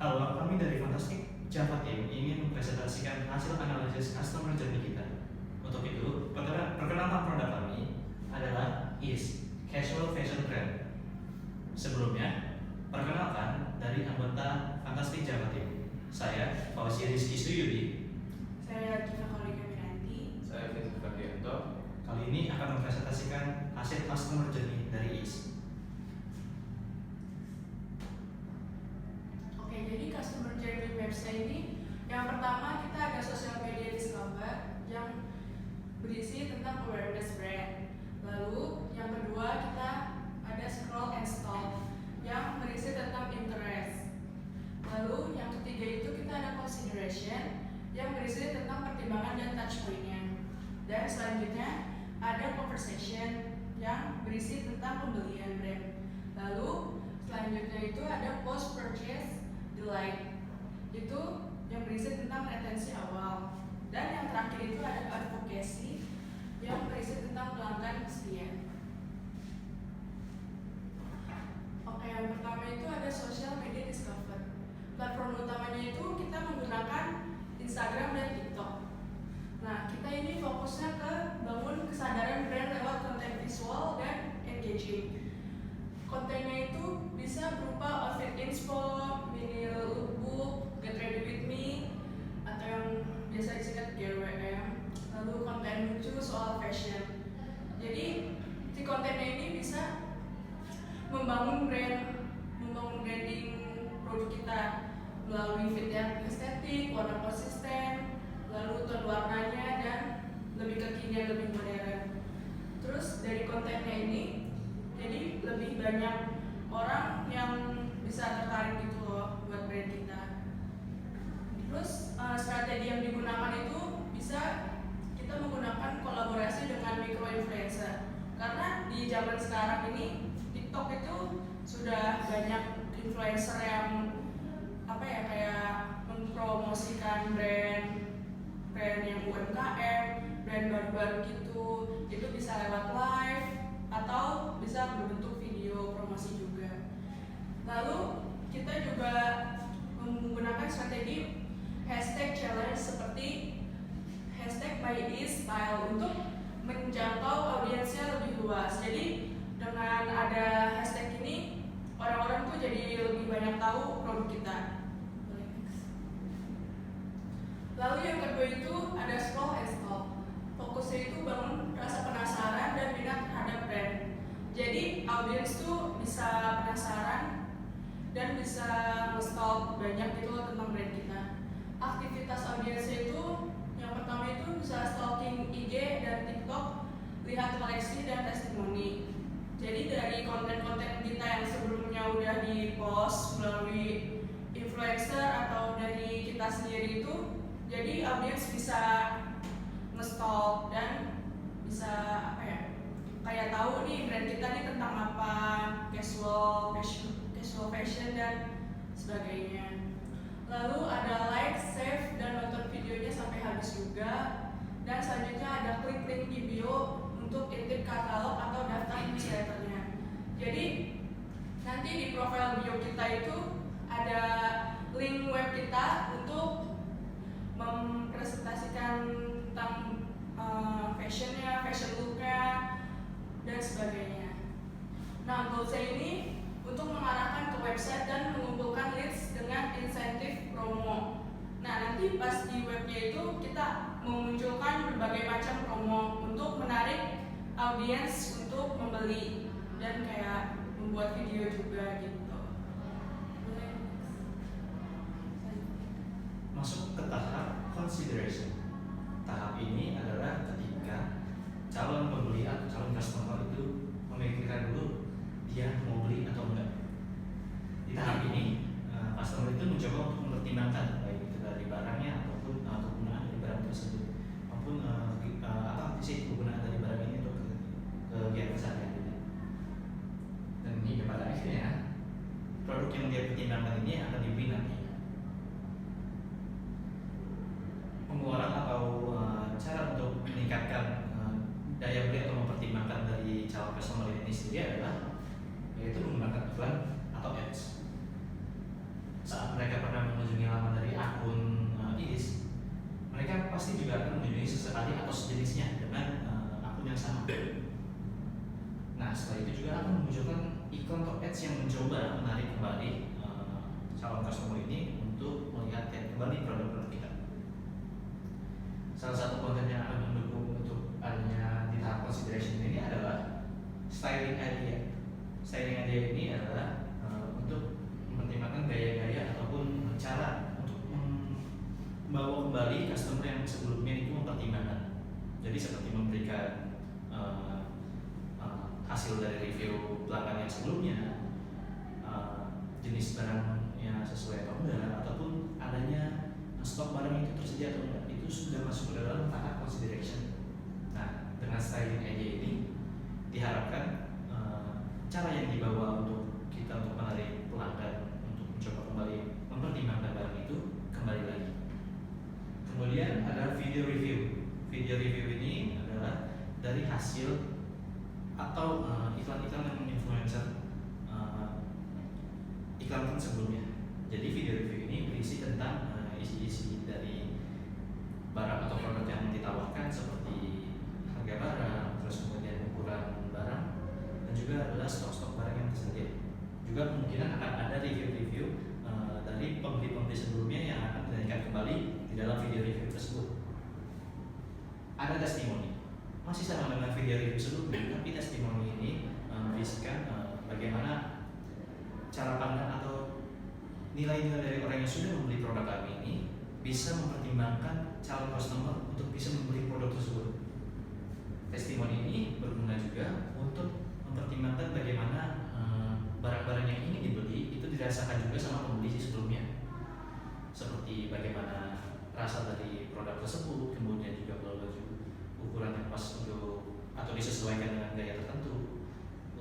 Halo, kami dari Fantastic Java Team ingin mempresentasikan hasil analisis customer journey kita. Untuk itu, perkenalkan produk kami adalah IS, Casual Fashion Brand. Sebelumnya, perkenalkan dari anggota Fantastic Java Team. Saya Fauzi Rizky Suyudi. Saya Gina Kolika Miranti. Saya Vincent Fabianto. Kali ini akan mempresentasikan hasil customer journey dari IS. Oke, jadi customer journey website ini yang pertama kita ada social media discover yang berisi tentang awareness brand. Lalu yang kedua kita ada scroll and stalk yang berisi tentang interest. Lalu yang ketiga itu kita ada consideration yang berisi tentang pertimbangan dan touch point-nya. Dan selanjutnya ada conversation yang berisi tentang pembelian brand. Lalu selanjutnya itu ada post purchase delight, itu yang berisi tentang retensi awal. Dan yang terakhir itu ada advocacy yang berisi tentang pelanggan setia. Oke, yang pertama itu ada social media discover. Platform utamanya itu kita menggunakan Instagram dan TikTok. Nah, kita ini fokusnya ke bangun kesadaran brand lewat konten visual dan engaging. Kontennya itu bisa berupa outfit inspo, mini lookbook, get ready with me, atau yang biasa disingkat GWM. Lalu konten lucu soal fashion. Jadi si kontennya ini bisa membangun branding produk kita melalui fit yang estetik, warna konsisten, lalu tone warnanya dan lebih kekinian, lebih modern. Terus dari kontennya ini jadi lebih banyak orang yang bisa tertarik gitu loh buat brand kita. Terus strategi yang digunakan itu bisa kita menggunakan kolaborasi dengan micro influencer. Karena di zaman sekarang ini TikTok itu sudah banyak influencer yang kayak mempromosikan brand yang UMKM, brand baru-baru gitu. Itu bisa lewat live atau bisa berbentuk video promosi juga. Lalu kita juga menggunakan strategi hashtag challenge seperti hashtag #MyIsStyle untuk menjangkau audiensnya lebih luas. Jadi dengan ada hashtag ini orang-orang tuh jadi lebih banyak tahu produk kita. Lalu yang kedua itu ada scroll and stalk. Fokusnya itu bangun rasa penasaran dan minat terhadap brand. Jadi audiens tuh bisa penasaran dan bisa nge-stalk banyak gitu loh tentang brand kita. Aktivitas audiensnya itu yang pertama itu bisa stalking IG dan TikTok, lihat koleksi dan testimoni. Jadi dari konten-konten kita yang sebelumnya udah di-post melalui influencer atau dari kita sendiri itu, jadi audiens bisa nge-stalk dan bisa kayak tahu nih brand kita nih tentang apa, casual fashion dan sebagainya. Lalu ada like, save dan nonton videonya sampai habis juga. Dan selanjutnya ada klik link di bio untuk intip katalog atau daftar newsletternya. Jadi nanti di profil bio kita itu ada link web kita untuk mempresentasikan tentang fashionnya, fashion looknya, dan sebagainya. Nah, goal saya ini untuk mengarahkan ke website dan mengumpulkan leads dengan insentif promo. Nah, nanti pas di webnya itu kita memunculkan berbagai macam promo untuk menarik audiens untuk membeli dan kayak membuat video juga gitu. Masuk ke tahap consideration. Tahap ini adalah ketika calon pembeli atau calon customer itu memikirkan dulu dia mau beli atau enggak. Di tahap ini, customer itu mencoba untuk mempertimbangkan baik itu dari barangnya ataupun kegunaan dari barang tersebut, maupun apa sih kegunaan dari barang ini untuk kegiatan sehari-hari. Dan ini pada akhirnya produk yang dia pertimbangkan ini akan dibeli nanti. Pengeluaran atau cara untuk meningkatkan daya beli atau mempertimbangkan dari calon customer ini sendiri adalah yaitu menggunakan iklan atau ads. Saat mereka pernah pasti juga akan mengunjungi sesekali atau sejenisnya dengan akun yang sama. Nah, setelah itu juga akan memunculkan iklan atau ads yang mencoba menarik kembali calon customer ini untuk melihat kembali produk-produk kita. Salah satu konten yang akan mendukung untuk adanya di tahap consideration ini adalah styling idea. Styling idea ini adalah untuk mempertimbangkan gaya-gaya ataupun cara untuk membawa kembali customer yang sebelumnya itu mempertimbangkan. Jadi seperti memberikan hasil dari review pelanggan yang sebelumnya, jenis barangnya sesuai atau enggak, ataupun adanya stok barang itu tersedia atau enggak, itu sudah masuk ke dalam tahap consideration. Nah, dengan styling idea ini diharapkan cara yang dibawa untuk kita untuk menarik pelanggan untuk mencoba kembali mempertimbangkan barang itu kembali lagi. Kemudian ada video review. Video review ini adalah dari hasil atau iklan-iklan yang influencer iklankan sebelumnya. Jadi video review ini berisi tentang isi-isi dari barang atau produk yang ditawarkan seperti harga barang, terus kemudian ukuran barang, dan juga adalah stok-stok barang yang tersedia. Juga kemungkinan akan ada review-review dari pembeli-pembeli sebelumnya yang akan dinyanyikan kembali di dalam video review tersebut. Ada testimoni. Masih sama dengan video review sebelumnya, tapi testimoni ini berisikan bagaimana cara pandang atau nilai-nilai dari orang yang sudah membeli produk kami ini bisa mempertimbangkan calon customer untuk bisa membeli produk tersebut. Testimoni ini berguna juga untuk mempertimbangkan bagaimana barang-barang yang ingin dibeli itu dirasakan juga sama pembeli sebelumnya, seperti bagaimana rasa dari produk tersebut, kemudian juga baju ukuran yang pas untuk atau disesuaikan dengan gaya tertentu,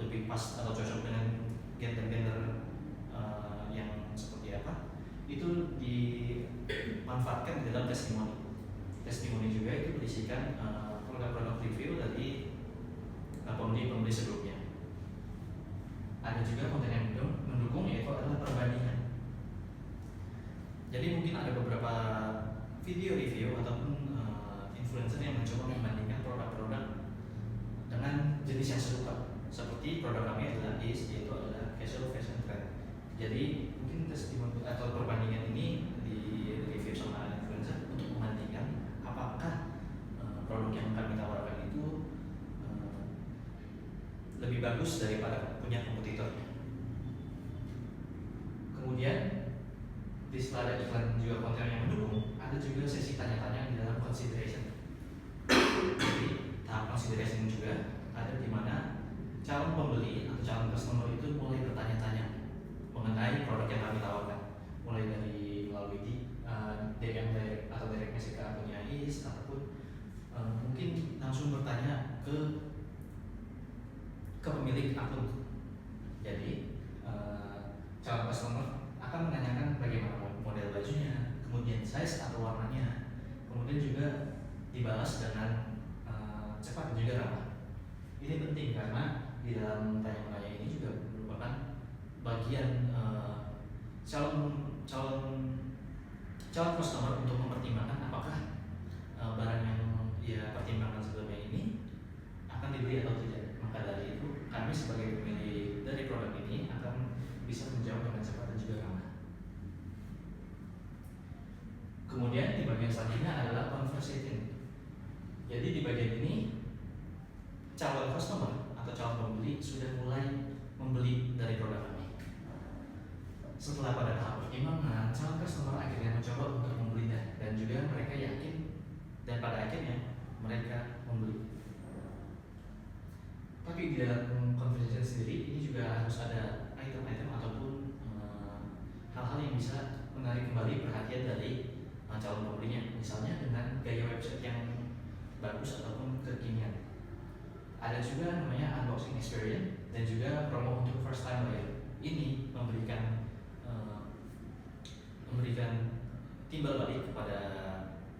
lebih pas atau cocok dengan gender-gender yang seperti apa, itu dimanfaatkan di dalam testimoni. Testimoni juga itu berisikan produk-produk review dari pembeli-pembeli sebelumnya. Ada juga konten yang mendukung, yaitu adalah perbandingan. Jadi mungkin ada beberapa video review ataupun influencer yang mencoba membandingkan produk-produk dengan jenis yang serupa. Seperti produk kami adalah yaitu adalah casual fashion trend. Jadi mungkin testimoni atau perbandingan ini di review sama influencer untuk membandingkan apakah produk yang kami tawarkan itu lebih bagus daripada punya kompetitornya. Kemudian di setelah ada iklan juga konten yang mendukung, ada juga sesi tanya-tanya di dalam consideration. Jadi tahap consideration juga ada di mana calon pembeli atau calon customer itu mulai bertanya-tanya mengenai produk yang kami tawarkan, mulai dari melalui DM direct atau direct message ke akunnya IS, ataupun mungkin langsung bertanya ke pemilik akun. Jadi calon customer akan menanyakan bagaimana model bajunya, kemudian size atau warnanya, kemudian juga dibalas dengan cepat dan juga ramah. Ini penting karena di dalam tanya-tanya ini juga merupakan bagian calon customer untuk mempertimbangkan apakah barang yang dia pertimbangkan sebelumnya ini akan dibeli atau tidak. Maka dari itu kami sebagai pemilik dari produk ini akan bisa menjawab dengan cepat dan juga ramah. Kemudian di bagian selanjutnya adalah conversation. Jadi di bagian ini calon customer atau calon pembeli sudah mulai membeli dari produk kami. Setelah pada tahap pertimbangan, calon customer akhirnya mencoba untuk membelinya dan juga mereka yakin dan pada akhirnya mereka membeli. Tapi di dalam conversation sendiri ini juga harus ada item-item ataupun hal-hal yang bisa menarik kembali perhatian dari calon pembelinya, misalnya dengan gaya website yang bagus ataupun kekinian. Ada juga namanya unboxing experience dan juga promo untuk first time buyer. Ini memberikan timbal balik kepada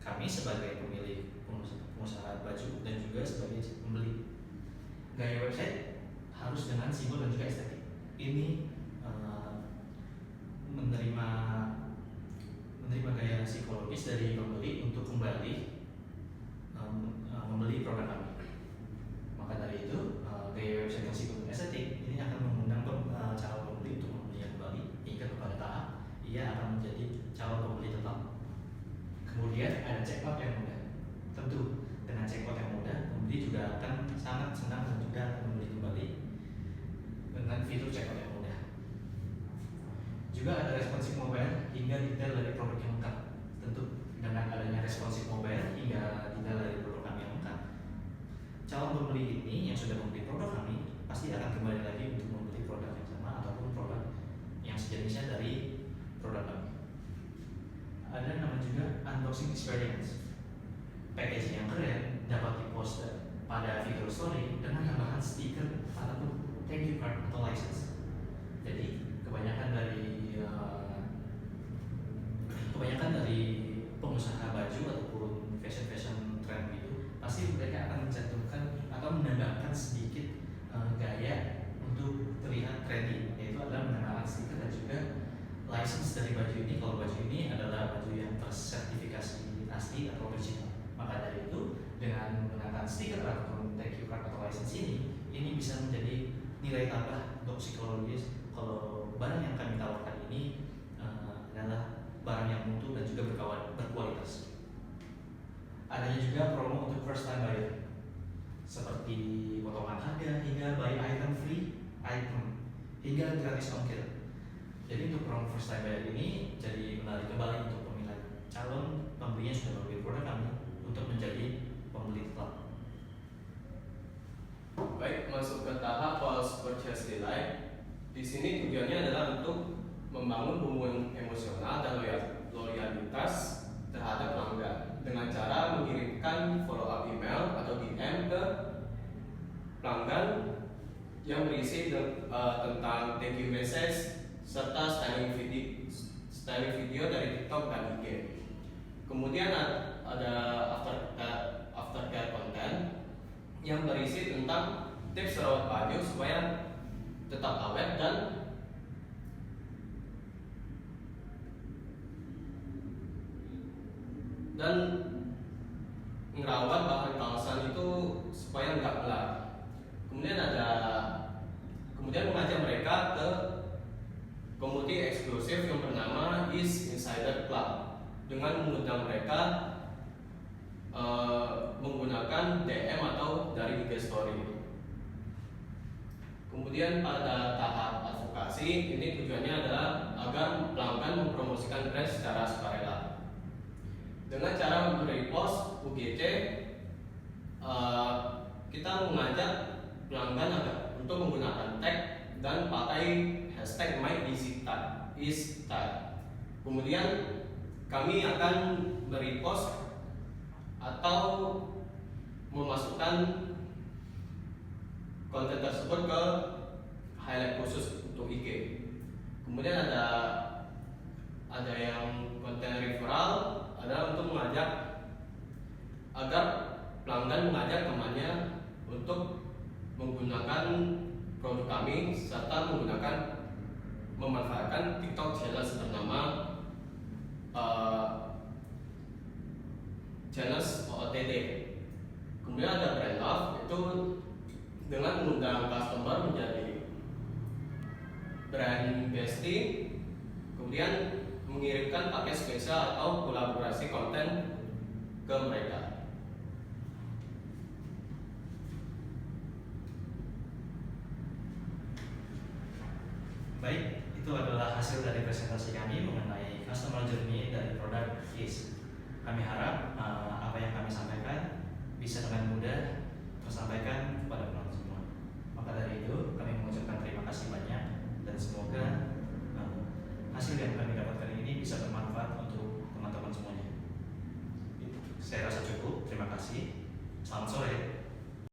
kami sebagai pemilik pengusaha baju dan juga sebagai pembeli. Gaya website harus dengan simbol dan juga estetik. Ini menerima gaya psikologis dari pembeli untuk kembali membeli produk kami. Maka dari itu, gaya website yang sifatnya estetik ini akan mengundang calon pembeli untuk membelinya kembali hingga kepada tahap ia akan menjadi calon pembeli tetap. Kemudian ada checkout yang mudah. Tentu dengan checkout yang mudah, pembeli juga akan sangat senang dan juga akan membeli kembali dengan fitur checkout yang mudah. Juga ada responsive mobile hingga detail dari produk yang lengkap. Tentu dengan adanya responsive mobile hingga detail dari produk kami yang lengkap, calon pembeli ini yang sudah membeli produk kami pasti akan kembali lagi untuk membeli produk yang sama ataupun produk yang sejenisnya dari produk kami. Ada namanya juga unboxing experience. Packaging yang keren dapat dipost pada fitur story dengan tambahan stiker ataupun thank you card atau license. Jadi kebanyakan dari pengusaha baju ataupun fashion trend itu pasti mereka akan mencantumkan atau menambahkan sedikit gaya untuk terlihat trendy, yaitu adalah menambahkan stiker dan juga license dari baju ini. Kalau baju ini adalah baju yang tersertifikasi asli atau original, maka dari itu dengan menggunakan stiker ataupun thank you card atau license ini bisa menjadi nilai tambah untuk psikologis kalau barang yang kami tawarkan ini adalah barang yang mutu dan juga berkualitas. Adanya juga promo untuk first time buyer seperti potongan harga hingga buy item free item hingga gratis ongkir. Jadi untuk promo first time buyer ini jadi menarik kembali untuk pemilihan calon pembeli yang sudah membeli produk kami untuk menjadi pembeli tetap. Baik, masuk ke tahap post purchase delight. Di sini tujuannya adalah untuk membangun hubungan emosional dan loyalitas terhadap pelanggan dengan cara mengirimkan follow up email atau DM ke pelanggan yang berisi tentang thank you message serta styling video dari TikTok dan IG. Kemudian ada aftercare content yang berisi tentang tips rawat baju supaya tetap awet dan ngerawat bahan kawasan itu supaya nggak gelap. Kemudian mengajak mereka ke komunitas eksklusif yang bernama Is Insider Club dengan mengundang mereka menggunakan DM atau dari IG Story. Kemudian pada tahap advokasi ini tujuannya adalah agar pelanggan mempromosikan brand secara sukarela dengan cara merepost UGC. Kita mengajak pelanggan agar untuk menggunakan tag dan pakai hashtag #MyEasyTag. Kemudian kami akan merepost atau memasukkan konten tersebut ke highlight khusus untuk IG. Kemudian ada yang konten referral, adalah untuk mengajak agar pelanggan mengajak temannya untuk menggunakan produk kami serta memanfaatkan TikTok challenge bernama challenge OOTD. Kemudian ada brand love, itu dengan mengundang customer menjadi brand bestie, kemudian mengirimkan paket spesial atau kolaborasi konten ke mereka. Baik, itu adalah hasil dari presentasi kami mengenai customer journey dari produk Is. Kami harap apa yang kami sampaikan bisa dengan mudah tersampaikan kepada penonton semua. Maka dari itu kami mengucapkan terima kasih banyak dan semoga hasil yang kami dapatkan ini bisa bermanfaat untuk teman-teman semuanya. Saya rasa cukup. Terima kasih. Selamat sore.